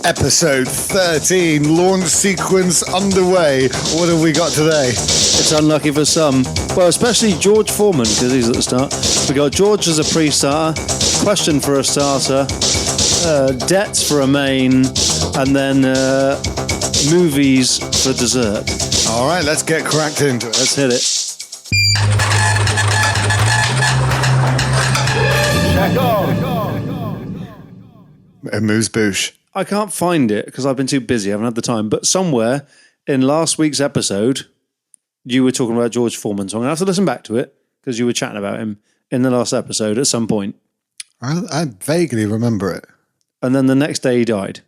Episode 13, launch sequence underway. What have we got today? It's unlucky for some. Well, especially George Foreman, because he's at the start. We got George as a pre-starter, question for a starter, debts for a main, and then movies for dessert. All right, let's get cracked into it. Let's hit it. Moose boosh. I can't find it because I've been too busy. I haven't had the time. But somewhere in last week's episode, you were talking about George Foreman. So I'm going to have to listen back to it because you were chatting about him in the last episode at some point. I vaguely remember it. And then the next day he died.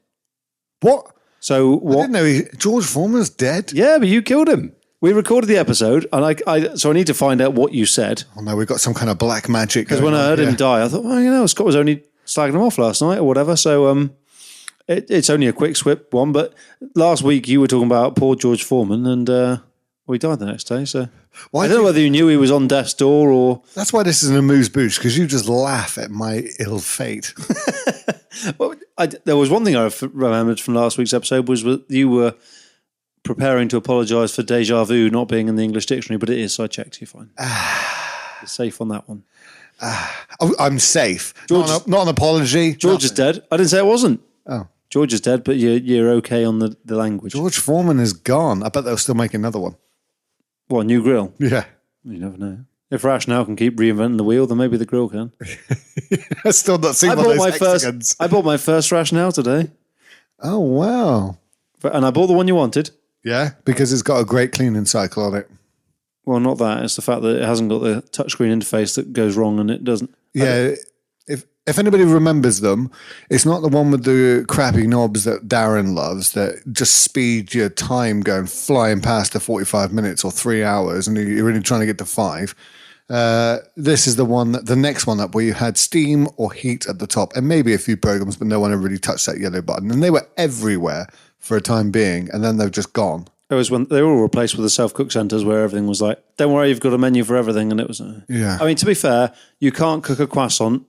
What? So what? I didn't know George Foreman's dead. Yeah, but you killed him. We recorded the episode, and so I need to find out what you said. Oh no, we've got some kind of black magic. Because when I heard him die, I thought, well, Scott was only slagging him off last night or whatever. So it's only a quick swip one. But last week you were talking about poor George Foreman, and he died the next day. So I don't know whether you knew he was on death's door or. That's why this isn't a moose boosh, because you just laugh at my ill fate. Well, there was one thing I remembered from last week's episode was that you were preparing to apologise for déjà vu not being in the English dictionary, but it is, so I checked. You're fine. You're safe on that one. I'm safe. George, not an apology. George is dead. I didn't say it wasn't. Oh. George is dead, but you're okay on the language. George Foreman is gone. I bet they'll still make another one. What, a new grill? Yeah. You never know. If Rationale can keep reinventing the wheel, then maybe the grill can. I've still not seen one of those hexagons. I bought my first Rationale today. Oh, wow. And I bought the one you wanted. Yeah, because it's got a great cleaning cycle on it. Well, not that. It's the fact that it hasn't got the touchscreen interface that goes wrong and it doesn't. Yeah, if anybody remembers them, it's not the one with the crappy knobs that Darren loves that just speed your time going flying past to 45 minutes or 3 hours and you're really trying to get to 5. This is the next one up where you had steam or heat at the top and maybe a few programs, but no one ever really touched that yellow button. And they were everywhere for a time being, and then they've just gone. It was when they were all replaced with the self-cook centres where everything was like, don't worry, you've got a menu for everything. And it was, yeah. I mean, to be fair, you can't cook a croissant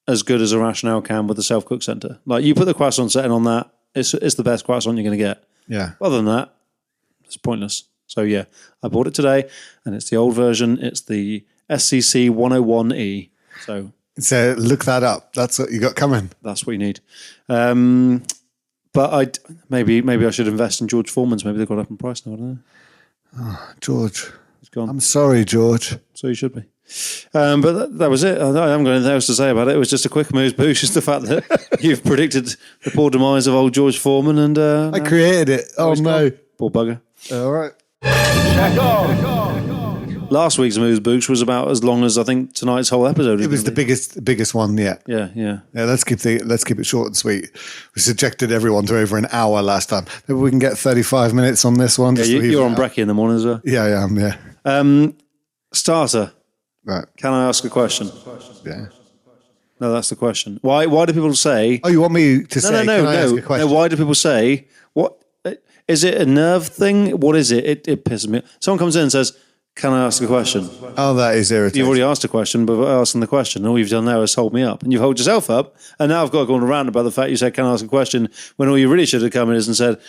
as good as a Rationale can with the self-cook centre. Like, you put the croissant setting on that, it's the best croissant you're going to get. Yeah. Other than that, it's pointless. So, yeah, I bought it today, and it's the old version. It's the SCC 101E. So look that up. That's what you got coming. That's what you need. But maybe I should invest in George Foreman's. Maybe they've got up in price now. I don't know. Oh, George. He's gone. I'm sorry, George. So you should be. But that was it. I haven't got anything else to say about it. It was just a quick moose boost. Just the fact that you've predicted the poor demise of old George Foreman. And I created it. Oh, no. Gone. Poor bugger. All right. Last week's moose boost was about as long as I think tonight's whole episode. It was the biggest one yet. Yeah. Let's keep it short and sweet. We subjected everyone to over an hour last time. Maybe we can get 35 minutes on this one. Yeah, you're on brekkie in the morning as well. Yeah, I am. Yeah. Starter. Right. Can I ask a question? Yeah. No, that's the question. Why do people say? Oh, you want me to say? No. Can I ask a question? No. Why do people say? What is it? A nerve thing? What is it? It pisses me. Someone comes in and says, "Can I ask a question?" Oh, that is irritating. You've already asked a question, but asking the question, all you've done now is hold me up, and you've held yourself up. And now I've got to go on around about the fact you said, "Can I ask a question?" When all you really should have come in is and said,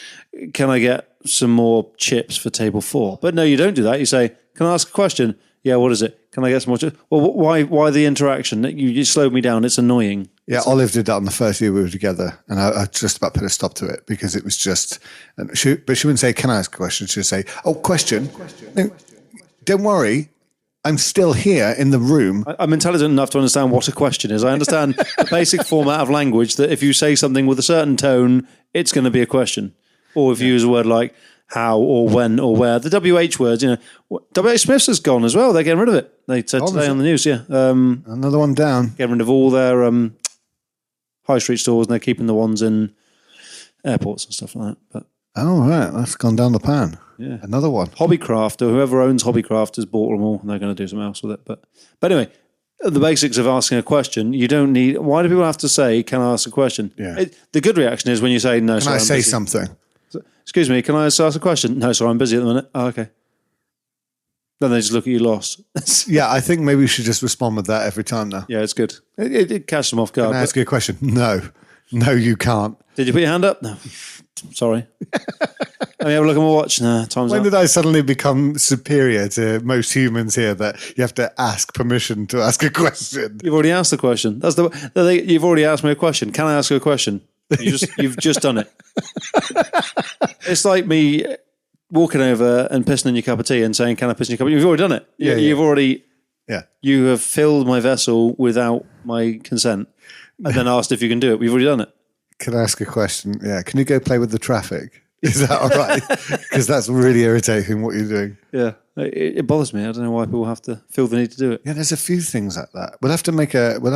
"Can I get some more chips for table 4?" But no, you don't do that. You say, "Can I ask a question?" Yeah, what is it? Can I get some more chips? Well, why the interaction? You slowed me down. It's annoying. Yeah, Olive did that on the first year we were together, and I just about put a stop to it because it was just. But she wouldn't say, "Can I ask a question?" She'd say, "Oh, question." No, don't worry, I'm still here in the room. I'm intelligent enough to understand what a question is. I understand the basic format of language that if you say something with a certain tone, it's going to be a question. Or if you use a word like how or when or where. The WH words, WH Smith's has gone as well. They're getting rid of it. They said today on the news, yeah. Another one down. Getting rid of all their high street stores, and they're keeping the ones in airports and stuff like that. But oh, right, that's gone down the pan. Yeah. Another one. Hobbycraft, or whoever owns Hobbycraft has bought them all, and they're going to do something else with it. But anyway, the basics of asking a question, you don't need... Why do people have to say, "Can I ask a question?" Yeah. The good reaction is when you say, "No, sorry, Can I say busy." something? Excuse me, can I ask a question? No, sorry, I'm busy at the minute. Oh, okay. Then they just look at you lost. Yeah, I think maybe we should just respond with that every time now. Yeah, it's good. It catches them off guard. Can I ask you a question? No. No, you can't. Did you put your hand up? No. Sorry. Let me have a look at my watch. No, time's When up. did I suddenly become superior to most humans here that you have to ask permission to ask a question? You've already asked the question. That's the thing. You've already asked me a question. Can I ask you a question? You've just done it. It's like me walking over and pissing in your cup of tea and saying, "Can I piss in your cup?" You've already done it. You've already. Yeah. You have filled my vessel without my consent, and then asked if you can do it. We've already done it. Can I ask a question? Yeah. Can you go play with the traffic? Is that all right? Because that's really irritating what you're doing. Yeah, it bothers me. I don't know why people have to feel the need to do it. Yeah, there's a few things like that. We'll have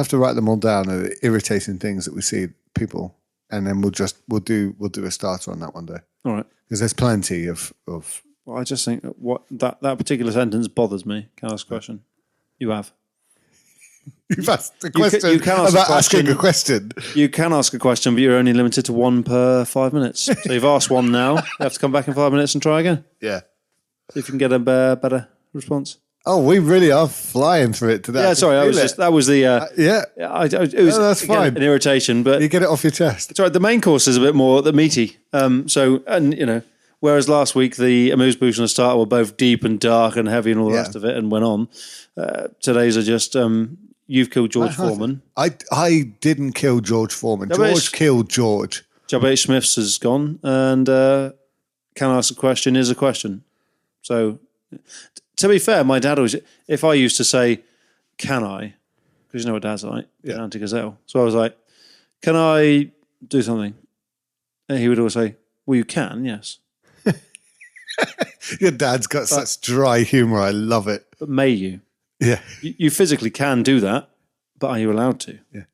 to write them all down, the irritating things that we see people, and then we'll do a starter on that one day. All right. Because there's plenty of. Well, I just think that particular sentence bothers me. Can I ask a question? You have. You've asked a question you can ask about a question. asking a question. You can ask a question, but you're only limited to one per 5 minutes. So you've asked one now. You have to come back in 5 minutes and try again. Yeah. See if you can get a better response. Oh, we really are flying through it today. Yeah, sorry. That was the. Yeah. It was that's again, fine. An irritation, but You get it off your chest. it's all right. The main course is a bit more meaty. Whereas last week the amuse bouche and the starter were both deep and dark and heavy and all the rest of it and went on. Today's are just you've killed George Foreman. I didn't kill George Foreman. but George killed George. Job H. Smith's has gone, and can I ask a question is a question. So, to be fair, my dad always, if I used to say, "Can I?" because you know what dad's like, anti-gazelle. So I was like, "Can I do something?" And he would always say, "Well, you can, yes." Your dad's got such dry humour. I love it. But may you? Yeah. You physically can do that, but are you allowed to? Yeah.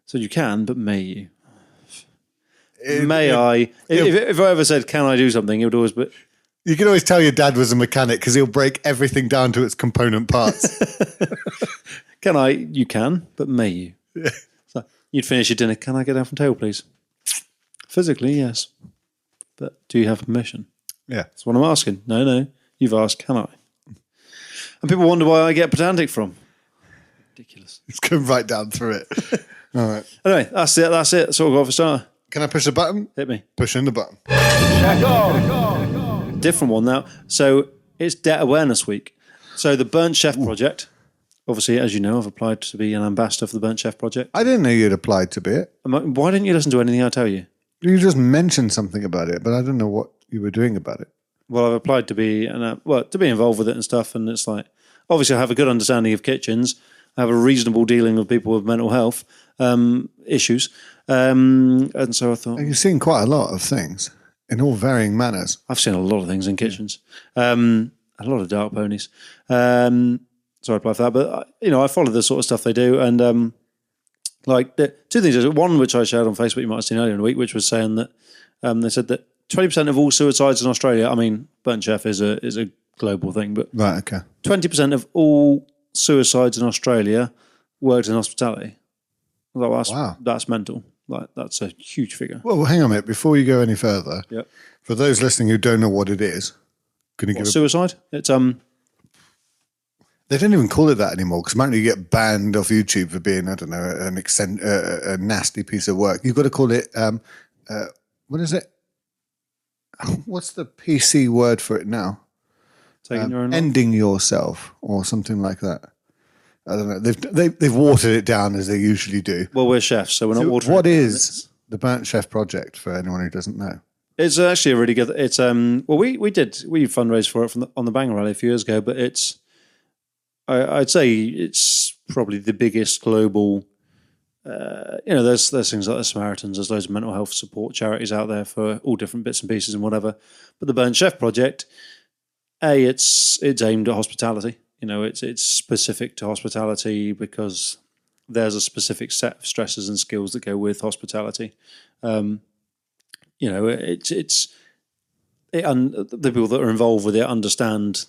So you can, but may you? I? If I ever said, "Can I do something?" it would always be. You can always tell your dad was a mechanic because he'll break everything down to its component parts. Can I? You can, but may you? Yeah. So you'd finish your dinner. Can I get down from table, please? Physically, yes. But do you have permission? Yeah. That's what I'm asking. No. You've asked, can I? And people wonder why I get pedantic from. Ridiculous. It's going right down through it. All right. Anyway, that's it. That's what we've got for starter. Can I push a button? Hit me. Push in the button. Different one now. So it's Debt Awareness Week. So the Burnt Chef Project, obviously, as you know, I've applied to be an ambassador for the Burnt Chef Project. I didn't know you'd applied to be it. Why didn't you listen to anything I tell you? You just mentioned something about it, but I don't know what you were doing about it. Well, I've applied to be involved with it and stuff, and it's like, obviously I have a good understanding of kitchens. I have a reasonable dealing with people with mental health issues. And so I thought... You've seen quite a lot of things in all varying manners. I've seen a lot of things in kitchens. A lot of dark ponies. So I applied for that. But, I follow the sort of stuff they do. And, the two things. One, which I shared on Facebook, you might have seen earlier in the week, which was saying that they said that 20% of all suicides in Australia, I mean, Burnt Chef is a global thing, but Right, okay. 20% of all suicides in Australia worked in hospitality. I was like, Wow. That's mental. Like, that's a huge figure. Well, hang on a minute. Before you go any further, Yep. for those listening who don't know what it is, can you give Suicide? It's They don't even call it that anymore because apparently you get banned off YouTube for being, I don't know, a nasty piece of work. You've got to call it, what is it? What's the PC word for it now? taking your own life. Ending yourself or something like that. I don't know. They've watered it down as they usually do. Well, we're chefs, so we're not watering. What it down. is the Burnt Chef Project for anyone who doesn't know? It's actually a really good. It's we fundraised for it on the Banger Rally a few years ago, but it's I'd say it's probably the biggest global. There's things like the Samaritans. There's loads of mental health support charities out there for all different bits and pieces and whatever. But the Burnt Chef Project, it's aimed at hospitality. It's specific to hospitality because there's a specific set of stresses and skills that go with hospitality. The people that are involved with it understand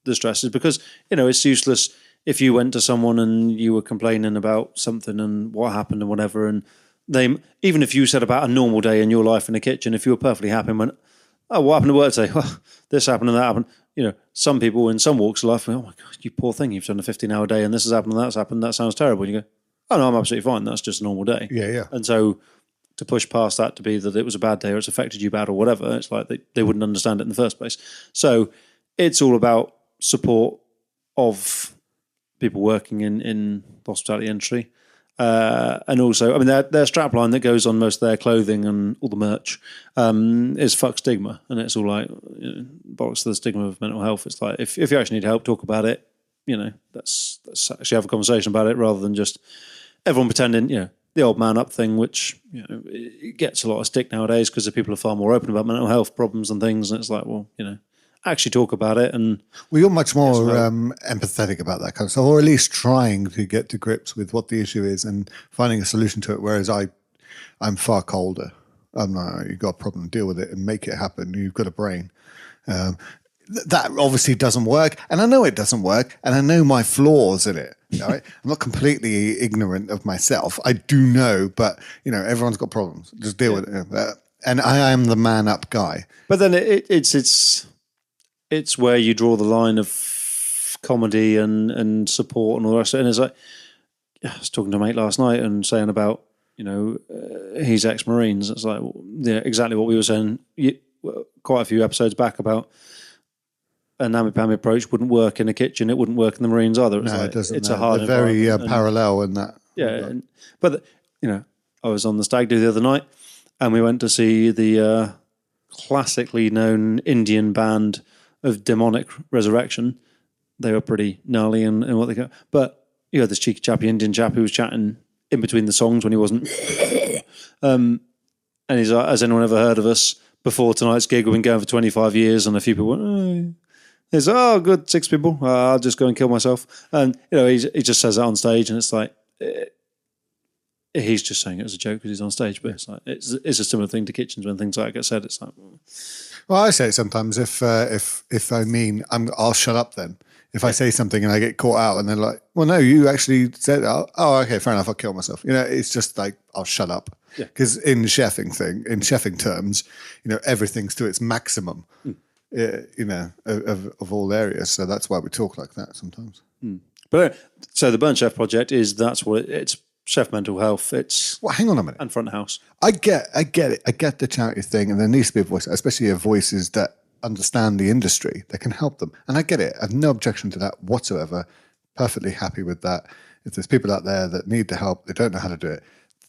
the stresses because it's useless if you went to someone and you were complaining about something and what happened and whatever, and they, even if you said about a normal day in your life in the kitchen, if you were perfectly happy and went, "Oh, what happened at work today?" Well, this happened and that happened. Some people in some walks of life, "Oh my God, you poor thing, you've done a 15-hour day and this has happened and that's happened. That sounds terrible." And you go, "Oh no, I'm absolutely fine. That's just a normal day." Yeah. And so to push past that to be that it was a bad day or it's affected you bad or whatever. It's like they wouldn't understand it in the first place. So it's all about support of people working in the hospitality industry. And also, I mean, their strapline that goes on most of their clothing and all the merch is fuck stigma. And it's all like, bollocks to the stigma of mental health. It's like, if you actually need help, talk about it. Let's actually have a conversation about it rather than just everyone pretending, the old man up thing, which, it gets a lot of stick nowadays because people are far more open about mental health problems and things. And it's like, well, actually talk about it. And you're much more empathetic about that kind of stuff, or at least trying to get to grips with what the issue is and finding a solution to it. Whereas I'm far colder. I'm like, you've got a problem, deal with it and make it happen. You've got a brain. That obviously doesn't work. And I know it doesn't work. And I know my flaws in it. Right? I'm not completely ignorant of myself. I do know, but everyone's got problems. Just deal with it. And I am the man up guy. But then it's where you draw the line of comedy and support and all the rest of it. And it's like, I was talking to a mate last night and saying about, he's ex-Marines. It's like, exactly what we were saying quite a few episodes back about a nammy-pammy approach wouldn't work in a kitchen. It wouldn't work in the Marines either. No, it doesn't. It's a hard very parallel in that. Yeah. But, I was on the stag do the other night and we went to see the classically known Indian band of Demonic Resurrection. They were pretty gnarly and what they got. But you had this cheeky chappy Indian chap who was chatting in between the songs when he wasn't. And he's like, has anyone ever heard of us before tonight's gig? We've been going for 25 years. And a few people went, oh. He's like, oh, good, 6 people. I'll just go and kill myself. And, he just says that on stage and it's like, he's just saying it as a joke because he's on stage. But it's like, it's a similar thing to kitchens when things like that get said. It's like, well, I say sometimes if I mean I'll shut up then. If I say something and I get caught out and they're like, well, no, you actually said, oh, okay, fair enough, I'll kill myself. It's just like, I'll shut up. Because in chefing terms, everything's to its maximum, of all areas. So that's why we talk like that sometimes. But so the Burn Chef project that's what it's chef mental health. It's hang on a minute. And front of house. I get it. I get the charity thing, and there needs to be a voice, especially voices that understand the industry that can help them. And I get it. I have no objection to that whatsoever. Perfectly happy with that. If there's people out there that need the help, they don't know how to do it,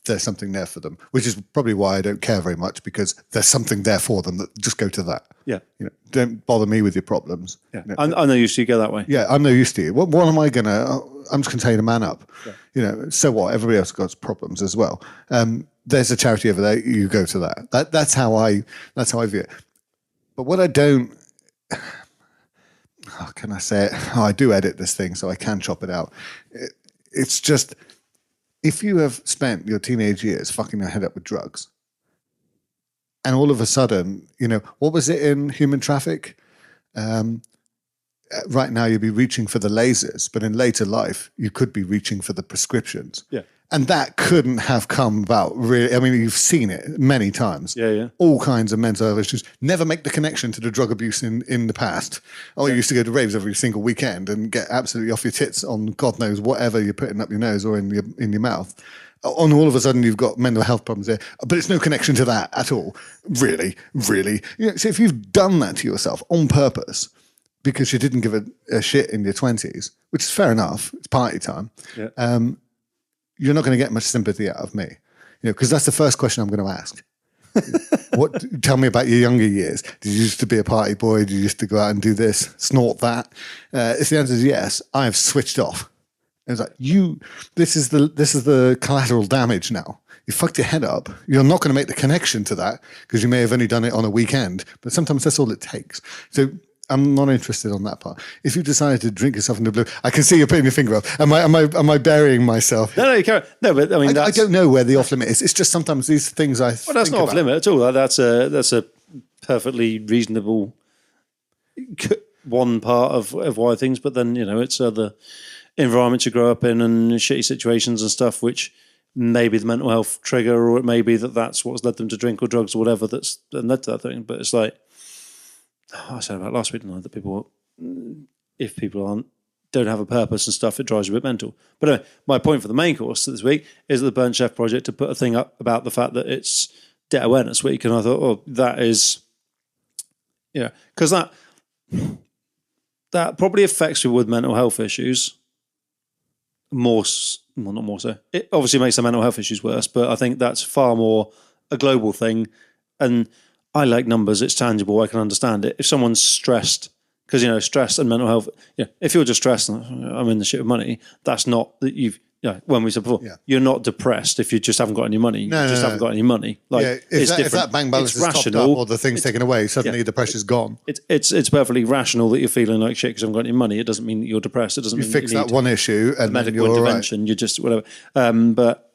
there's something there for them, which is probably why I don't care very much, because there's something there for them. That just go to that. Yeah. Don't bother me with your problems. Yeah. I'm no use to you go that way. Yeah, I'm no use to you. What am I gonna? I'm just gonna tell you to man up. Yeah. So what? Everybody else has got problems as well. There's a charity over there. You go to that. That's how I view it. But what I don't, how can I say it? I do edit this thing, so I can chop it out. It's just, if you have spent your teenage years fucking your head up with drugs, and all of a sudden, what was it in Human Traffic? Right now you'd be reaching for the lasers, but in later life, you could be reaching for the prescriptions. Yeah. And that couldn't have come about really. I mean, you've seen it many times. Yeah. All kinds of mental health issues. Never make the connection to the drug abuse in the past. You used to go to raves every single weekend and get absolutely off your tits on God knows whatever you're putting up your nose or in your mouth. And all of a sudden you've got mental health problems there. But it's no connection to that at all. Really. So if you've done that to yourself on purpose because you didn't give a shit in your 20s, which is fair enough, it's party time. Yeah. You're not going to get much sympathy out of me, because that's the first question I'm going to ask. Tell me about your younger years. Did you used to be a party boy? Did you used to go out and do this, snort that? If the answer is yes, I have switched off. It's like, this is the collateral damage now. You fucked your head up. You're not going to make the connection to that because you may have only done it on a weekend, but sometimes that's all it takes. So I'm not interested on that part. If you decided to drink yourself in the blue, I can see you putting your finger up. Am I burying myself? No, you can't. No, but I mean, I don't know where the off limit is. It's just sometimes these things I. Well, that's not off limit at all. That's a perfectly reasonable one part of why things. But then it's other environments you grow up in and shitty situations and stuff, which may be the mental health trigger, or it may be that's what's led them to drink or drugs or whatever that's led to that thing. But it's like. I said about last week, didn't I, that if people aren't don't have a purpose and stuff, it drives you a bit mental. But anyway, my point for the main course this week is the Burnt Chef Project to put a thing up about the fact that it's Debt Awareness Week. And I thought, oh, that is, because that probably affects people with mental health issues not more so. It obviously makes their mental health issues worse, but I think that's far more a global thing. And I like numbers, it's tangible, I can understand it. If someone's stressed, because, stress and mental health, if you're just stressed and I'm in the shit with money, that's not that when we said before, you're not depressed if you just haven't got any money. You haven't got any money. If that bank balance is topped up or the thing's taken away, suddenly the pressure's gone. It's perfectly rational that you're feeling like shit because you haven't got any money. It doesn't mean that you're depressed. It doesn't mean you fix that one issue and medical you're intervention. You're just whatever. But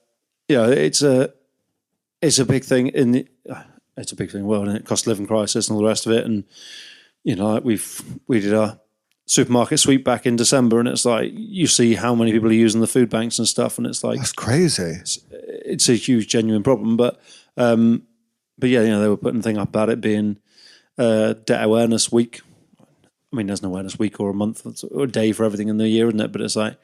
it's a big thing it's a big thing in the world, and it cost of living crisis and all the rest of it. And we did our supermarket sweep back in December, and it's like you see how many people are using the food banks and stuff, and it's like that's crazy. It's a huge, genuine problem. But yeah, they were putting a thing up about it being Debt Awareness Week. I mean, there's an awareness week or a month or a day for everything in the year, isn't it? But it's like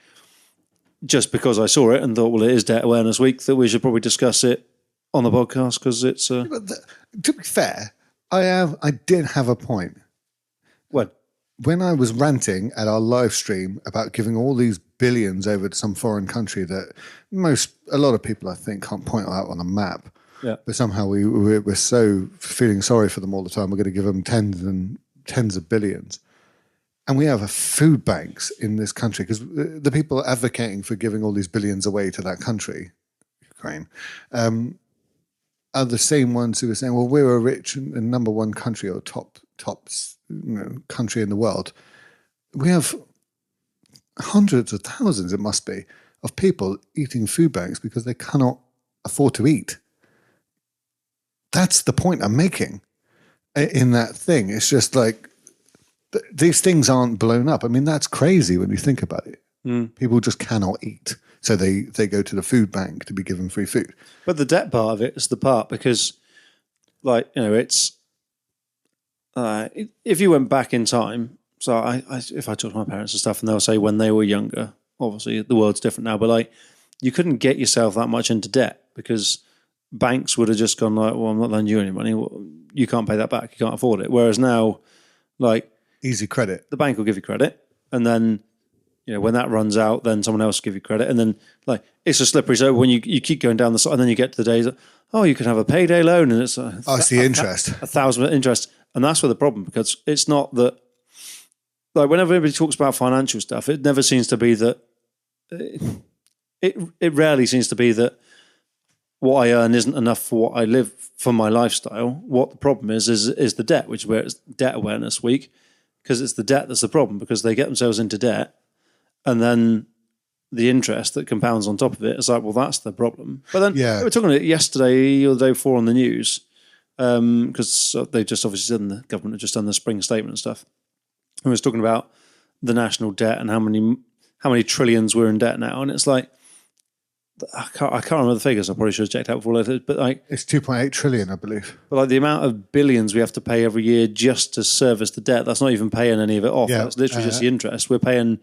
just because I saw it and thought, well, it is Debt Awareness Week, that we should probably discuss it on the podcast because it's. To be fair, I did have a point. What? When I was ranting at our live stream about giving all these billions over to some foreign country that a lot of people, I think, can't point out on a map. Yeah. But somehow we're so feeling sorry for them all the time. We're going to give them tens and tens of billions. And we have food banks in this country because the people advocating for giving all these billions away to that country, Ukraine, are the same ones who are saying, well, we're a rich and number one country or top country in the world. We have hundreds of thousands, it must be, of people eating food banks because they cannot afford to eat. That's the point I'm making in that thing. It's just like these things aren't blown up. I mean, that's crazy when you think about it. People just cannot eat. So they go to the food bank to be given free food. But the debt part of it is the part because, it's if you went back in time. So if I talk to my parents and stuff, and they'll say when they were younger, obviously the world's different now, but you couldn't get yourself that much into debt because banks would have just gone like, well, I'm not lending you any money. Well, you can't pay that back. You can't afford it. Whereas now, easy credit, the bank will give you credit, and then. When that runs out, then someone else will give you credit. And then, it's a slippery slope when you keep going down the side, and then you get to the days that, you can have a payday loan, and it's it's the interest. 1,000% interest. And that's where the problem, because it's not that, whenever everybody talks about financial stuff, it never seems to be that, it rarely seems to be that what I earn isn't enough for what I live, for my lifestyle. What the problem is the debt, which is where it's Debt Awareness Week, because it's the debt that's the problem, because they get themselves into debt. And then the interest that compounds on top of it is like, well, that's the problem. But then we were talking about it yesterday or the day before on the news because they just obviously done, the government had just done the spring statement and stuff. And we was talking about the national debt and how many trillions we're in debt now. And it's like, I can't remember the figures. I probably should have checked out before later. But it's 2.8 trillion, I believe. But the amount of billions we have to pay every year just to service the debt, that's not even paying any of it off. That's literally just the interest. We're paying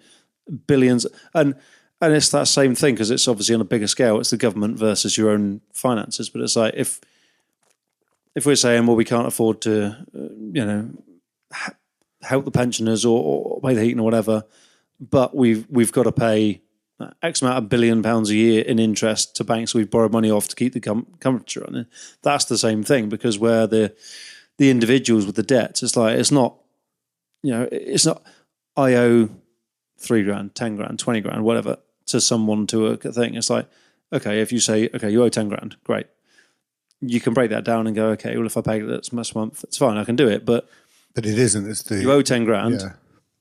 billions, and it's that same thing because it's obviously on a bigger scale. It's the government versus your own finances. But it's like if we're saying, well, we can't afford to, help the pensioners or pay the heating or whatever, but we've got to pay X amount of £1 billion a year in interest to banks we've borrowed money off to keep the country running. That's the same thing because where the individuals with the debts, it's like it's not I owe $3,000, $10,000, $20,000, whatever, to someone to a thing. It's like, okay, if you say, okay, you owe $10,000, great. You can break that down and go, okay, well, if I pay this month, it's fine, I can do it. But it isn't. It's you owe $10,000,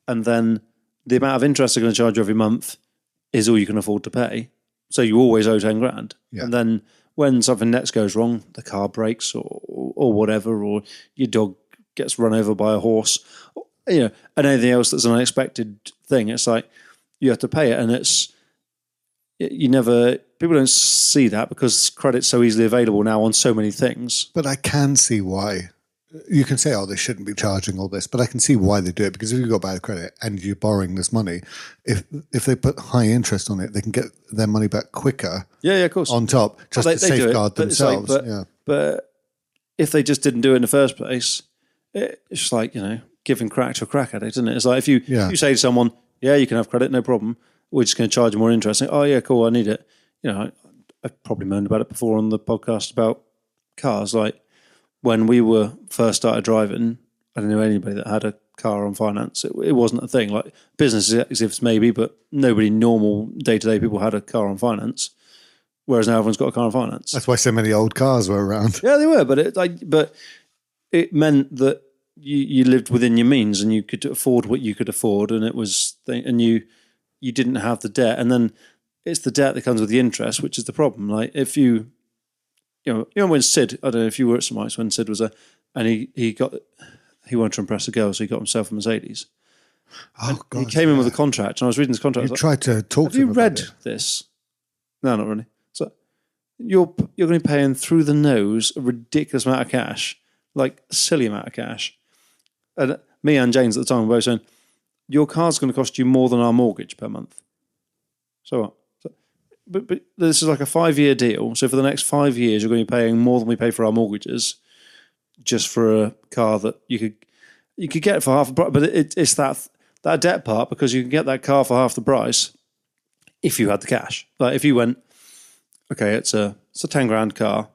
and then the amount of interest they're going to charge you every month is all you can afford to pay. So you always owe $10,000. Yeah. And then when something next goes wrong, the car breaks or whatever, or your dog gets run over by a horse, and anything else that's an unexpected thing, it's like you have to pay it, and people don't see that because credit's so easily available now on so many things. But I can see why you can say, oh, they shouldn't be charging all this, but I can see why they do it, because if you've got bad credit and you're borrowing this money, if they put high interest on it, they can get their money back quicker. Yeah, of course. On top, just to safeguard themselves. But if they just didn't do it in the first place, it's like, giving crack to a crack addict, isn't it? It's like if you say to someone, yeah, you can have credit, no problem. We're just going to charge you more interest. Oh, yeah, cool, I need it. I've probably moaned about it before on the podcast about cars. Like when we were first started driving, I didn't know anybody that had a car on finance. It wasn't a thing. Like business executives maybe, but nobody normal day-to-day people had a car on finance. Whereas now everyone's got a car on finance. That's why so many old cars were around. Yeah, they were, but it meant that you lived within your means and you could afford what you could afford, and you didn't have the debt. And then it's the debt that comes with the interest, which is the problem. Like if you when Sid, I don't know if you were at St Mike's when Sid was and he wanted to impress a girl, so he got himself a Mercedes. Oh God! He came in with a contract, and I was reading this contract. You tried to talk to him. Have you read this? No, not really. So you're going to be paying through the nose a ridiculous amount of cash, like a silly amount of cash. And me and James at the time were both saying, your car's going to cost you more than our mortgage per month. So what? But this is like a 5-year deal. So for the next 5 years, you're going to be paying more than we pay for our mortgages, just for a car that you could get for half the price. But it's that debt part, because you can get that car for half the price if you had the cash. Like if you went, okay, it's a 10 grand car.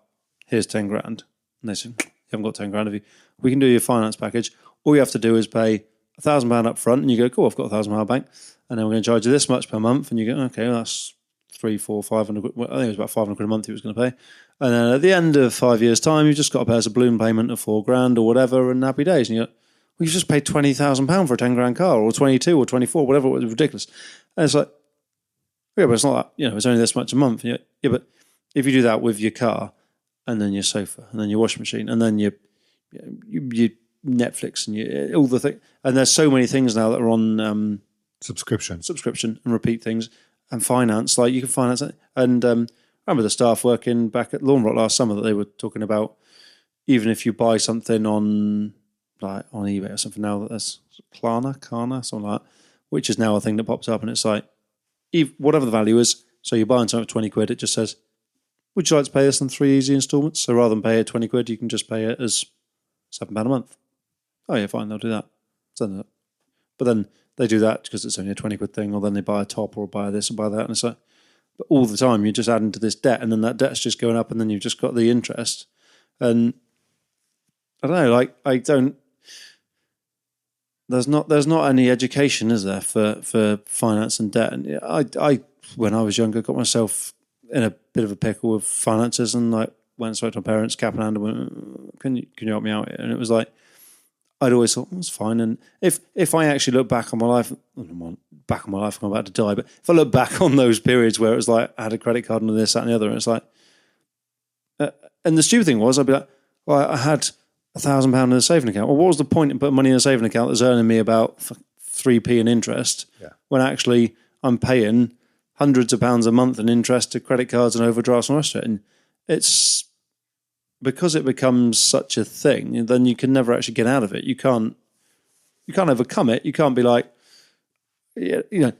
Here's 10 grand. And they said, you haven't got 10 grand. We can do your finance package. All you have to do is pay £1,000 up front, and you go, cool, I've got £1,000 bank, and then we're going to charge you this much per month, and you go, okay, well, that's 300, 400, 500. I think it was about 500 quid a month he was going to pay. And then at the end of 5 years' time, you've just got to pay us a balloon payment of 4 grand or whatever, and happy days. And you go, well, you've just paid £20,000 for a 10 grand car, or 22 or 24, whatever. It was ridiculous. And it's like, yeah, but it's not that, it's only this much a month. Yeah, but if you do that with your car, and then your sofa, and then your washing machine, and then your Netflix, and all the things, and there's so many things now that are on subscription and repeat things, and finance. Like you can finance it. And I remember the staff working back at Lawn Rock last summer that they were talking about, even if you buy something on eBay or something now, that there's Klarna, something like that, which is now a thing that pops up, and it's like, whatever the value is, so you're buying something for 20 quid, it just says, would you like to pay this in 3 easy installments? So rather than pay it 20 quid, you can just pay it as £7 a month. Oh yeah, fine, they'll do that. But then they do that because it's only a 20 quid thing, or then they buy a top or buy this or buy that. And it's like, but all the time you're just adding to this debt, and then that debt's just going up, and then you've just got the interest. And I don't know, there's not any education, is there, for finance and debt? And I when I was younger, got myself in a bit of a pickle with finances, and like went and spoke to my parents, cap in hand, and went, can you help me out here? And it was like, I'd always thought, it's fine. And if I actually look back on my life, I'm about to die, but if I look back on those periods where it was like, I had a credit card and this, that, and the other, and it's like, and the stupid thing was, I'd be like, well, I had £1,000 in a saving account. Well, what was the point in putting money in a saving account that's earning me about 3p in interest, when actually I'm paying hundreds of pounds a month in interest to credit cards and overdrafts and the rest of it? And it's because it becomes such a thing, then you can never actually get out of it. You can't overcome it. You can't be like,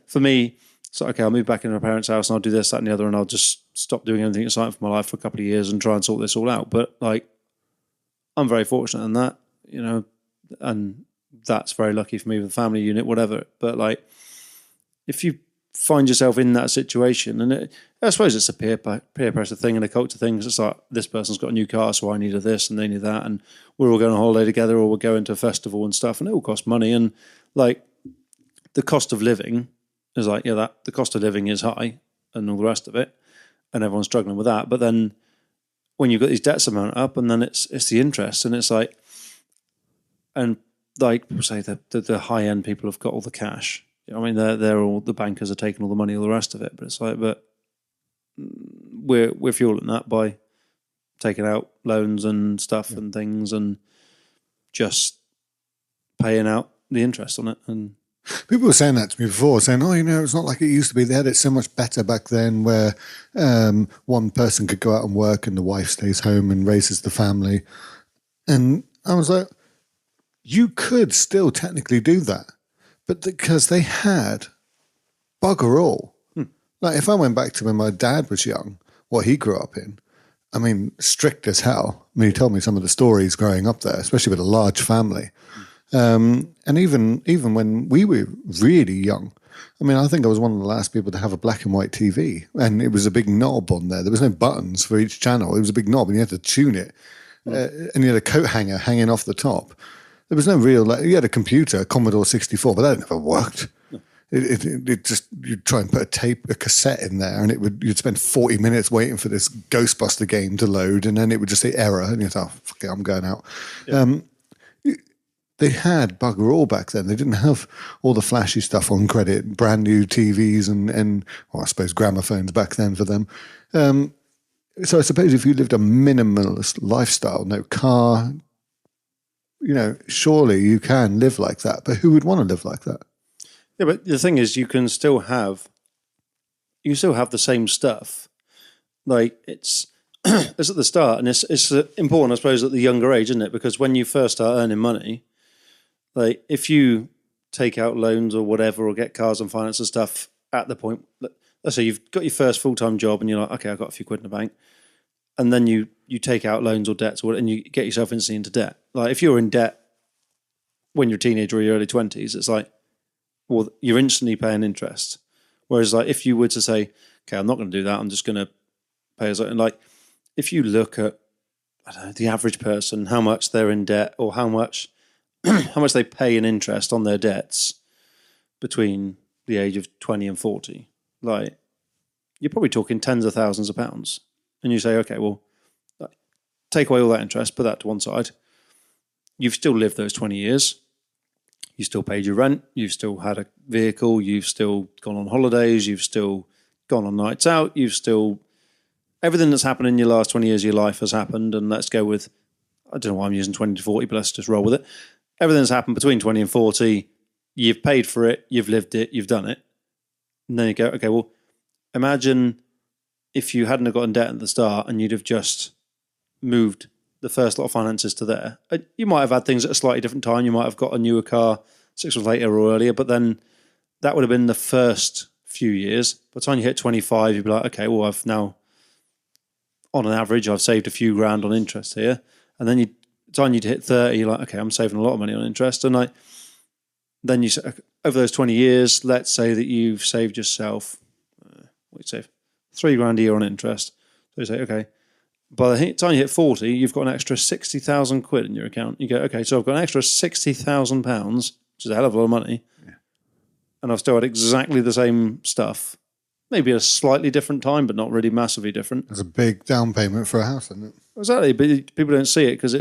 for me, it's like, okay, I'll move back into my parents' house and I'll do this, that, and the other, and I'll just stop doing anything exciting for my life for a couple of years and try and sort this all out. But like, I'm very fortunate in that, and that's very lucky for me with the family unit, whatever. But like, if you find yourself in that situation, and I suppose it's a peer pressure thing and a culture thing. It's like, this person's got a new car, so I need this and they need that, and we're all going on holiday together, or we're going to a festival and stuff, and it all costs money. And like, the cost of living is like, the cost of living is high and all the rest of it, and everyone's struggling with that. But then when you've got these debts amount up, and then it's the interest, and it's like, and like people say that the high end people have got all the cash. I mean, they're all, the bankers are taking all the money, all the rest of it. But it's like, but we're fueling that by taking out loans and stuff and things, and just paying out the interest on it. And people were saying that to me before, saying, "Oh, it's not like it used to be. They had it so much better back then, where one person could go out and work and the wife stays home and raises the family." And I was like, you could still technically do that, but because they had bugger all. Like if I went back to when my dad was young, what he grew up in, I mean, strict as hell. I mean, he told me some of the stories growing up there, especially with a large family. And even when we were really young, I mean, I think I was one of the last people to have a black and white TV, and it was a big knob on there. There was no buttons for each channel. It was a big knob, and you had to tune it. And you had a coat hanger hanging off the top. There was no real, like, you had a computer, Commodore 64, but that never worked. It just, you'd try and put a cassette in there, and you'd spend 40 minutes waiting for this Ghostbuster game to load, and then it would just say error, and you'd say, oh, fuck it, I'm going out. Yeah. They had bugger all back then. They didn't have all the flashy stuff on credit, brand new TVs and well, I suppose gramophones back then for them. So I suppose if you lived a minimalist lifestyle, no car, surely you can live like that. But who would want to live like that? Yeah, but the thing is, you can still have the same stuff. Like it's at the start, and it's important, I suppose, at the younger age, isn't it? Because when you first start earning money, like if you take out loans or whatever, or get cars and finance and stuff at the point, let's say you've got your first full-time job and you're like, okay, I've got a few quid in the bank. And then you take out loans or debts and you get yourself instantly into debt. Like if you're in debt when you're a teenager or your early 20s, it's like, well, you're instantly paying interest. Whereas like if you were to say, okay, I'm not going to do that, I'm just going to pay, and like if you look at, I don't know, the average person, how much they're in debt or how much they pay in interest on their debts between the age of 20 and 40, like you're probably talking tens of thousands of pounds. And you say, okay, well, take away all that interest, put that to one side. You've still lived those 20 years. You still paid your rent. You've still had a vehicle. You've still gone on holidays. You've still gone on nights out. Everything that's happened in your last 20 years of your life has happened. And let's go with, I don't know why I'm using 20 to 40, but let's just roll with it. Everything that's happened between 20 and 40, you've paid for it, you've lived it, you've done it. And then you go, okay, well, imagine if you hadn't have got in debt at the start and you'd have just moved the first lot of finances to there. You might have had things at a slightly different time. You might have got a newer car 6 months later or earlier, but then that would have been the first few years. By the time you hit 25, you'd be like, okay, well, I've now, on an average, I've saved a few grand on interest here. And then by the time you'd hit 30, you're like, okay, I'm saving a lot of money on interest. And like, then you say, over those 20 years, let's say that you've saved yourself, what do you save? $3,000 a year on interest. So you say, okay, by the time you hit 40, you've got an extra 60,000 quid in your account. You go, okay, so I've got an extra 60,000 pounds, which is a hell of a lot of money. Yeah. And I've still had exactly the same stuff. Maybe at a slightly different time, but not really massively different. It's a big down payment for a house, isn't it? Exactly, but people don't see it because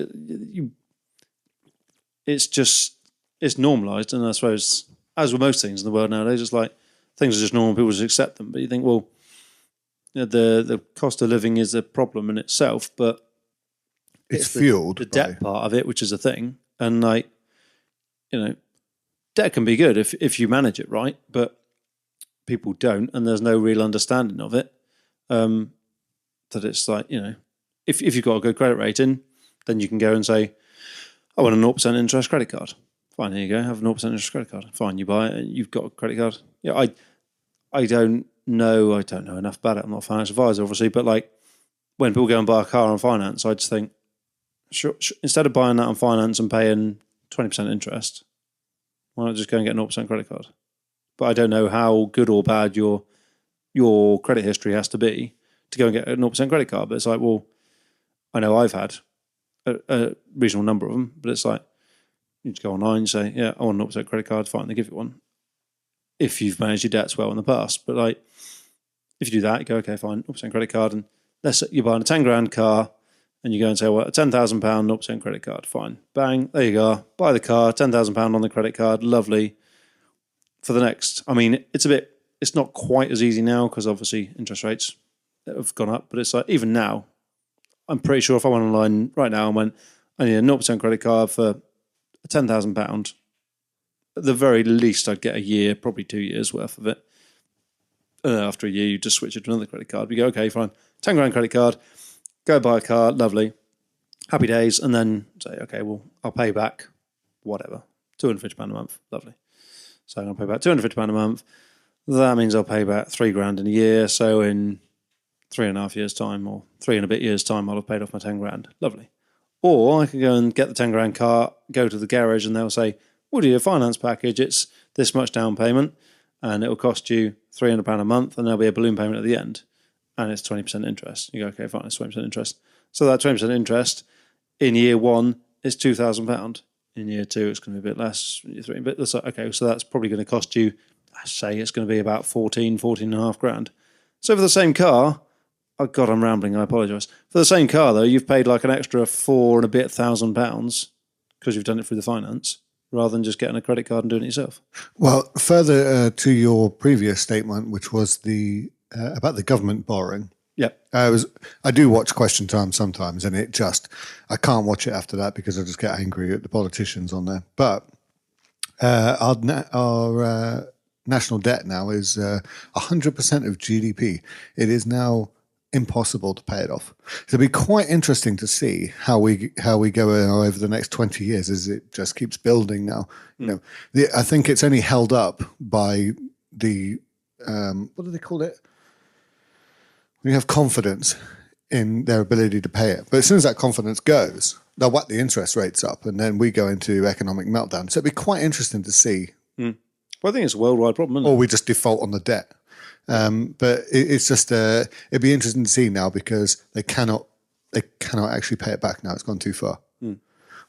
it's normalised. And I suppose, as with most things in the world nowadays, it's like things are just normal, people just accept them. But you think, well, the cost of living is a problem in itself, but it's fueled the debt part of it, which is a thing. And like, debt can be good if you manage it right, but people don't, and there's no real understanding of it. That it's like, if you've got a good credit rating, then you can go and say, I want a 0% interest credit card. Fine, here you go, have a 0% interest credit card. Fine, you buy it, and you've got a credit card. Yeah, I don't know enough about it. I'm not a financial advisor, obviously, but like when people go and buy a car on finance, I just think, sure, instead of buying that on finance and paying 20% interest, why not just go and get a 0% credit card? But I don't know how good or bad your credit history has to be to go and get a 0% credit card. But it's like, well, I know I've had a reasonable number of them, but it's like, you just go online and say, yeah, I want a 0% credit card, fine, they give you one. If you've managed your debts well in the past. But like, if you do that, you go, okay, fine, 0% credit card. And let's say you're buying a 10 grand car and you go and say, well, a £10,000 0% credit card, fine. Bang, there you go. Buy the car, £10,000 on the credit card, lovely. For the next, I mean, it's not quite as easy now because obviously interest rates have gone up, but it's like, even now, I'm pretty sure if I went online right now and went, I need a 0% credit card for £10,000, at the very least I'd get a year, probably 2 years worth of it. And then after a year, you just switch it to another credit card. You go, okay, fine, 10 grand credit card, go buy a car, lovely. happy days, and then say, okay, well, I'll pay back whatever, £250 a month. Lovely. So I'm going to pay back £250 a month. That means I'll pay back $3,000 in a year. So in 3.5 years' time, or 3 and a bit years' time, I'll have paid off my £10,000. Lovely. Or I can go and get the £10,000 car, go to the garage, and they'll say, we'll do your finance package. It's this much down payment, and it'll cost you £300 a month, and there'll be a balloon payment at the end, and it's 20% interest. You go, okay, fine, it's 20% interest. So that 20% interest in year one is £2,000. In year two, it's going to be a bit less. Year three, but that's okay. So that's probably going to cost you, I say, it's going to be about 14.5 grand. So for the same car, oh God, I'm rambling. I apologise. For the same car, though, you've paid like an extra £4,000 because you've done it through the finance, rather than just getting a credit card and doing it yourself. Well, further to your previous statement, which was about the government borrowing. Yeah. I do watch Question Time sometimes, and I can't watch it after that because I just get angry at the politicians on there. But our national debt now is 100% of GDP. It is now impossible to pay it off. It'll be quite interesting to see how we go over the next 20 years as it just keeps building now. I think it's only held up by the what do they call it? We have confidence in their ability to pay it. But as soon as that confidence goes, they'll whack the interest rates up, and then we go into economic meltdown. So it'd be quite interesting to see. Well, I think it's a worldwide problem, isn't it? Or we just default on the debt. But it's just it'd be interesting to see now because they cannot actually pay it back now. It's gone too far.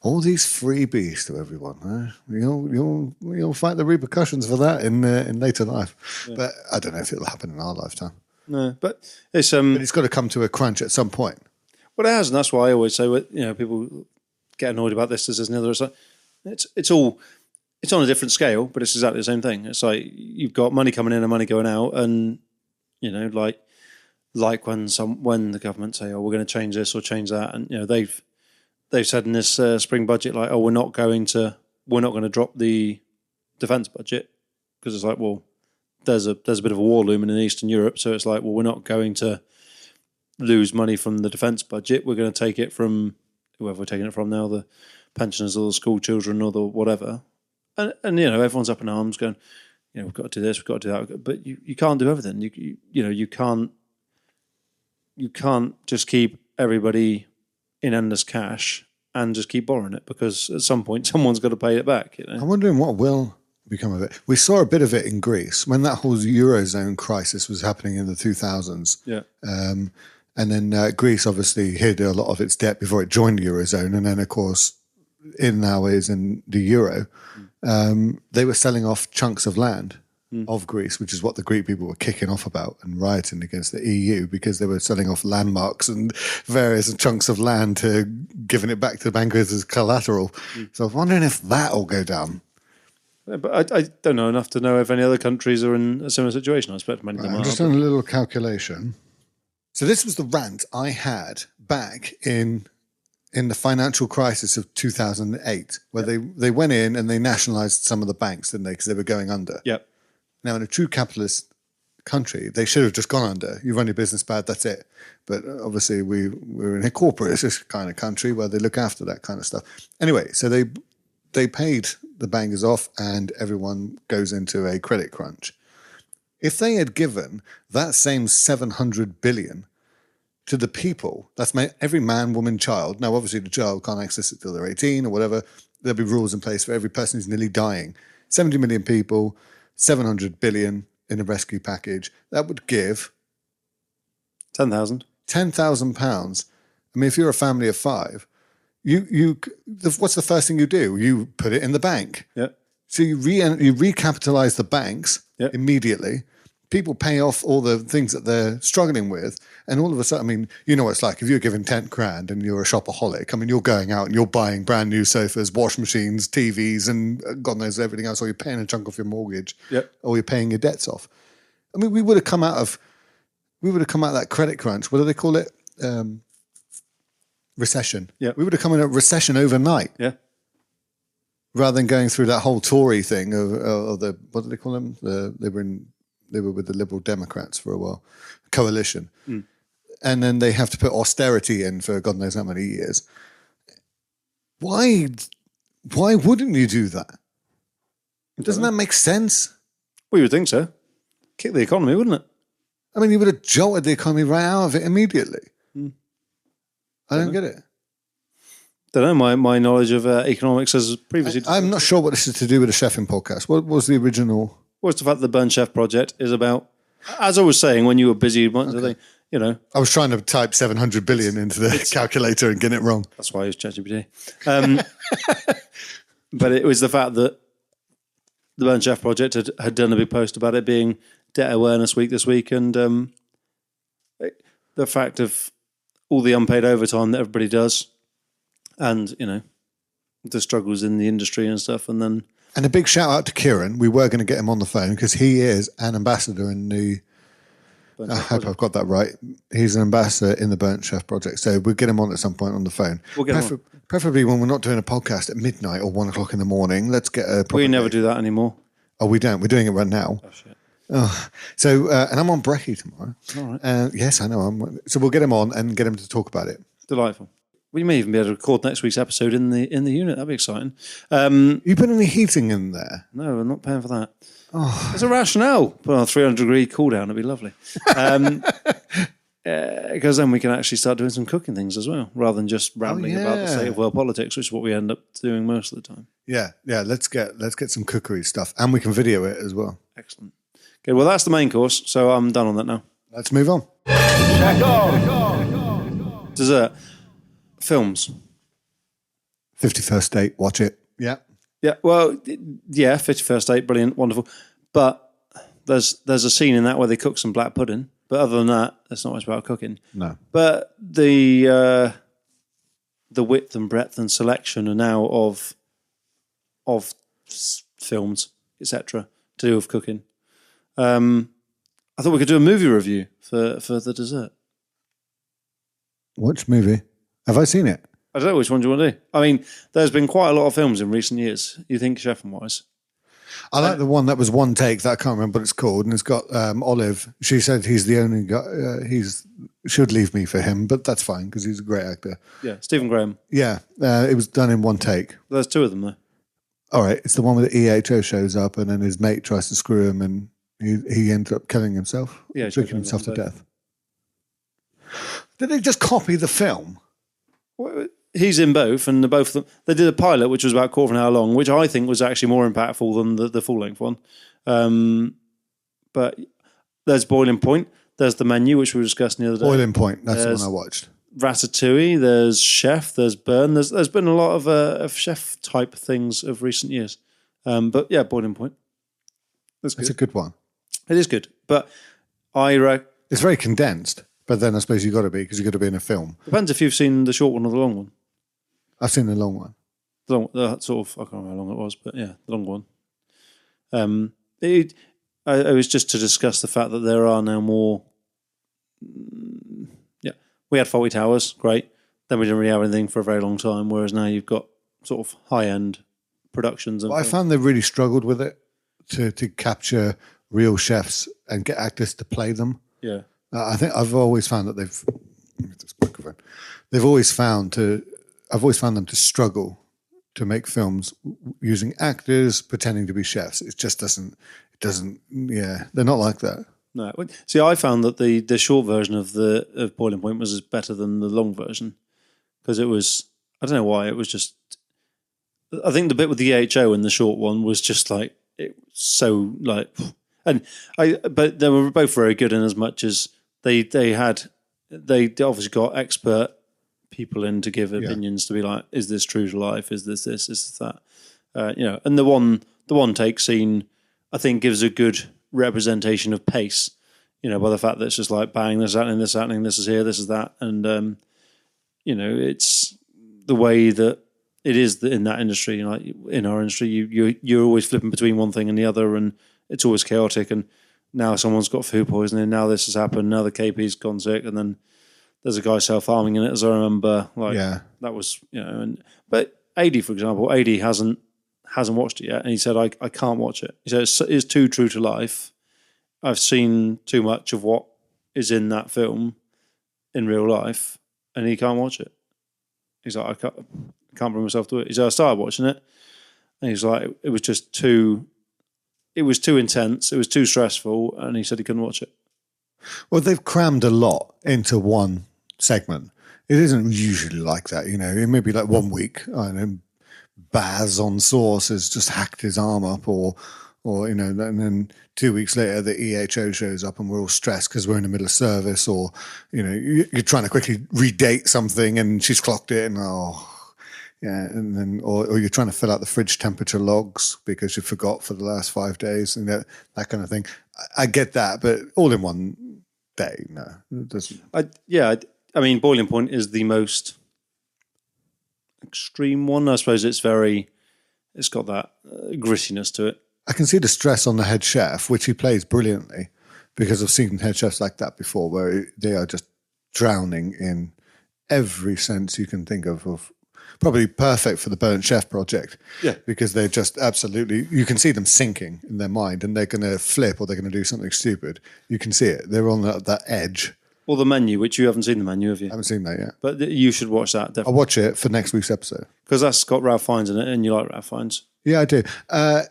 All these freebies to everyone. You'll fight the repercussions for that in later life. Yeah. But I don't know if it'll happen in our lifetime. No, but it's But it's got to come to a crunch at some point. Well, it has, and that's why I always say, people get annoyed about this. This and the other. It's like it's on a different scale, but it's exactly the same thing. It's like you've got money coming in and money going out, and like when the government say, "Oh, we're going to change this or change that," and they've said in this spring budget, like, "Oh, we're not going to drop the defence budget," because it's like, well, there's a bit of a war looming in Eastern Europe, so it's like, well, we're not going to lose money from the defence budget. We're going to take it from whoever we're taking it from now, the pensioners or the school children or the whatever. And everyone's up in arms going, we've got to do this, we've got to do that. But you can't do everything. You can't just keep everybody in endless cash and just keep borrowing it, because at some point someone's got to pay it back. I'm wondering what will become of it. We saw a bit of it in Greece when that whole Eurozone crisis was happening in the 2000s. Yeah. And then Greece obviously hid a lot of its debt before it joined the Eurozone. And then, of course, now is in the Euro. They were selling off chunks of land of Greece, which is what the Greek people were kicking off about and rioting against the EU, because they were selling off landmarks and various chunks of land to giving it back to the bankers as collateral. So I was wondering if that will go down. But I don't know enough to know if any other countries are in a similar situation. I expect many of them are. I'm just doing a little calculation. So this was the rant I had back in the financial crisis of 2008, where they went in and they nationalised some of the banks, didn't they? Because they were going under. Yep. Now, in a true capitalist country, they should have just gone under. You run your business bad, that's it. But obviously we're in a corporate kind of country where they look after that kind of stuff. Anyway, so they paid the bankers off and everyone goes into a credit crunch. If they had given that same 700 billion to the people, that's every man, woman, child. Now, obviously, the child can't access it till they're 18 or whatever. There'll be rules in place for every person who's nearly dying. 70 million people, 700 billion in a rescue package. That would give 10,000. £10,000. I mean, if you're a family of five, what's the first thing you do? You put it in the bank. Yeah. So you recapitalize the banks immediately. People pay off all the things that they're struggling with, and all of a sudden, I mean, you know what it's like. If you're given 10 grand and you're a shopaholic, I mean, you're going out and you're buying brand new sofas, wash machines, TVs, and God knows everything else, or you're paying a chunk off your mortgage, or you're paying your debts off. I mean, we would have come out of that credit crunch. What do they call it? Recession. Yeah. We would have come in a recession overnight. Yeah. Rather than going through that whole Tory thing of the, what do they call them? They were with the Liberal Democrats for a while, coalition. And then they have to put austerity in for God knows how many years. Why wouldn't you do that? Doesn't that make sense? Well, you would think so. Kick the economy, wouldn't it? I mean, you would have jolted the economy right out of it immediately. I don't get it. Don't know. My knowledge of economics has previously... I'm not sure what this is to do with the chefing podcast. What was the original? What's the fact that the Burn Chef project is about, as I was saying when you were busy, you know. I was trying to type 700 billion into the calculator and get it wrong. That's why I used ChatGPT. But it was the fact that the Burn Chef project had done a big post about it being Debt Awareness Week this week, and the fact of all the unpaid overtime that everybody does, and, you know, the struggles in the industry and stuff, and then... And a big shout out to Kieran. We were going to get him on the phone because he is an ambassador in the... I hope I've got that right. He's an ambassador in the Burnt Chef project. So we'll get him on at some point on the phone. We'll get him on. Preferably when we're not doing a podcast at midnight or 1 o'clock in the morning. Let's get a... We never do that anymore. Oh, we don't. We're doing it right now. Oh, shit. So, and I'm on Brekkie tomorrow. All right. Yes, I know. So we'll get him on and get him to talk about it. Delightful. We may even be able to record next week's episode in the unit. That'd be exciting. You put any heating in there? No, I'm not paying for that. Oh. There's a rationale. Put on a 300-degree cool down. It'd be lovely. Because then we can actually start doing some cooking things as well, rather than just rambling about the state of world politics, which is what we end up doing most of the time. Yeah. Let's get some cookery stuff, and we can video it as well. Excellent. Okay, well that's the main course, so I'm done on that now. Let's move on. Dessert. Films. 51st Date. Watch it. Yeah. Yeah. Well, yeah. 51st Date. Brilliant. Wonderful. But there's a scene in that where they cook some black pudding. But other than that, it's not much about cooking. No. But the width and breadth and selection are now of films, etc., to do with cooking. I thought we could do a movie review for the dessert. Which movie? Have I seen it? I don't know which one do you want to do. I mean, there's been quite a lot of films in recent years. You think chef-wise? I like the one that was one take that I can't remember what it's called, and it's got Olive. She said he's the only guy. Should leave me for him, but that's fine because he's a great actor. Yeah, Stephen Graham. Yeah, it was done in one take. There's two of them though. All right, it's the one where the EHO shows up, and then his mate tries to screw him, and he ends up killing himself. Yeah, drinking himself to death. Did they just copy the film? Well, he's in both, and both of them. They did a pilot, which was about a quarter of an hour long, which I think was actually more impactful than the full length one. But there's Boiling Point. There's The Menu, which we were discussing the other day. Boiling Point. That's the one I watched. Ratatouille. There's Chef. There's Burn. There's been a lot of chef type things of recent years. But yeah, Boiling Point. That's a good one. It is good, but it's very condensed. But then I suppose you've got to be, because you've got to be in a film. Depends if you've seen the short one or the long one. I've seen the long one. The sort of, I can't remember how long it was, but yeah, the long one. It was just to discuss the fact that there are now more... Yeah, we had Fawlty Towers, great. Then we didn't really have anything for a very long time, whereas now you've got sort of high-end productions. And I found they really struggled with it to capture real chefs and get actors to play them. Yeah. I think I've always found that I've always found them to struggle to make films using actors pretending to be chefs. It just doesn't. Yeah, they're not like that. No. See, I found that the short version of Boiling Point was better than the long version because it was. I don't know why. It was just. I think the bit with the EHO in the short one was just like it was so like, but they were both very good in as much as. They obviously got expert people in to give opinions to be like, is this true to life? Is this, is this that? And the one take scene, I think gives a good representation of pace, by the fact that it's just like bang, this is happening, this is here, this is that. And, it's the way that it is in that industry, like in our industry, you're always flipping between one thing and the other and it's always chaotic. And now someone's got food poisoning, now this has happened, now the KP's gone sick, and then there's a guy self-harming in it, as I remember. That was, but AD, for example, AD hasn't watched it yet, and he said, I can't watch it. He said, it's too true to life. I've seen too much of what is in that film in real life, and he can't watch it. He's like, I can't bring myself to it. He said, I started watching it, and he's like, it was just too intense, it was too stressful, and he said he couldn't watch it. Well, they've crammed a lot into one segment. It isn't usually like that, you know. It may be like 1 week, I don't know, Baz on Source has just hacked his arm up, or you know, and then 2 weeks later the EHO shows up and we're all stressed because we're in the middle of service, or, you know, you're trying to quickly redate something and she's clocked it, and and then or you're trying to fill out the fridge temperature logs because you forgot for the last 5 days, and that kind of thing. I get that, but all in one day, no, it doesn't. I mean, Boiling Point is the most extreme one. I suppose it's got that grittiness to it. I can see the stress on the head chef, which he plays brilliantly, because I've seen head chefs like that before, where they are just drowning in every sense you can think of probably perfect for the Burnt Chef project. Yeah. Because they're just absolutely, you can see them sinking in their mind, and they're going to flip or they're going to do something stupid. You can see it. They're on that edge. Or The Menu, which you haven't seen The Menu, have you? I haven't seen that yet. But you should watch that, definitely. I'll watch it for next week's episode. Because that's got Ralph Fiennes in it, and you like Ralph Fiennes. Yeah, I do.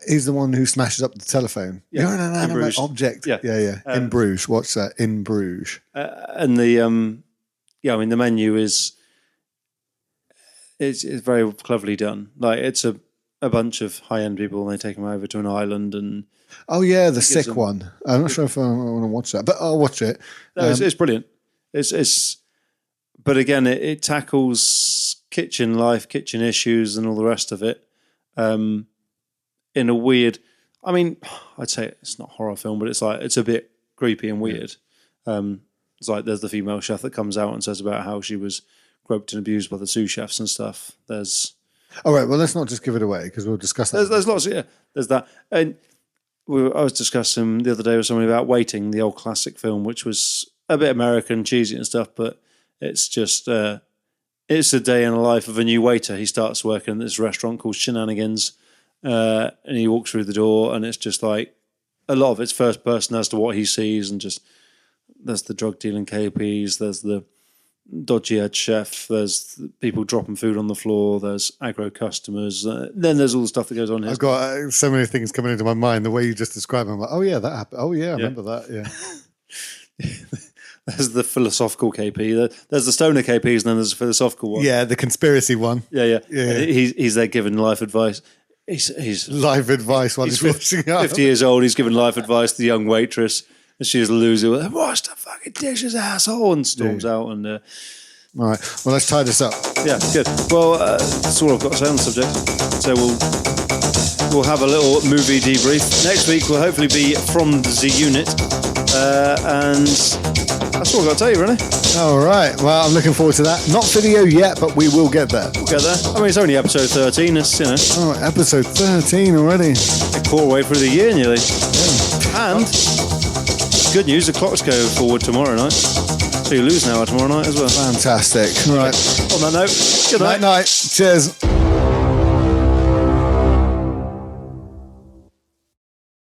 He's the one who smashes up the telephone. Yeah. You're an inanimate object. Yeah. In Bruges. Watch that. In Bruges. And the, I mean, The Menu is... It's very cleverly done. Like, it's a bunch of high-end people, and they take them over to an island, and... Oh, yeah, the sick one. I'm not sure if I want to watch that, but I'll watch it. No, it's brilliant. But again, it tackles kitchen life, kitchen issues, and all the rest of it in a weird... I mean, I'd say it's not a horror film, but it's a bit creepy and weird. It's like there's the female chef that comes out and says about how she was groped and abused by the sous chefs and stuff. There's... All right, well, let's not just give it away, because we'll discuss that. There's lots, yeah. There's that. And I was discussing the other day with somebody about Waiting, the old classic film, which was a bit American, cheesy and stuff, but it's just... it's a day in the life of a new waiter. He starts working at this restaurant called Shenanigans, and he walks through the door, and it's just like a lot of it's first person as to what he sees, and just there's the drug dealing KPs, there's the dodgy head chef, there's people dropping food on the floor, there's aggro customers, then there's all the stuff that goes on here. I've got so many things coming into my mind. The way you just described them, I'm like, oh yeah, that happened. Oh yeah, I remember that. Yeah. There's the philosophical KP. There's the stoner KPs, and then there's the philosophical one. Yeah, the conspiracy one. Yeah. He's there giving life advice. He's life advice while he's washing up. 50 years old. He's giving life advice to the young waitress, and she's a loser. Wash the fucking dishes, asshole, and storms out. And all right, well, let's tie this up. Yeah, good. Well, that's all I've got to say on the subject. So we'll have a little movie debrief next week. We'll hopefully be from the unit, and that's all I've got to tell you, really. All right. Well, I'm looking forward to that. Not video yet, but we will get there. We'll get there. I mean, it's only episode 13. It's, you know. Oh, episode 13 already. A quarter way through the year, nearly. Yeah. And good news, the clocks go forward tomorrow night. So you lose an hour tomorrow night as well. Fantastic. All right. On that note, good night. Night. Cheers.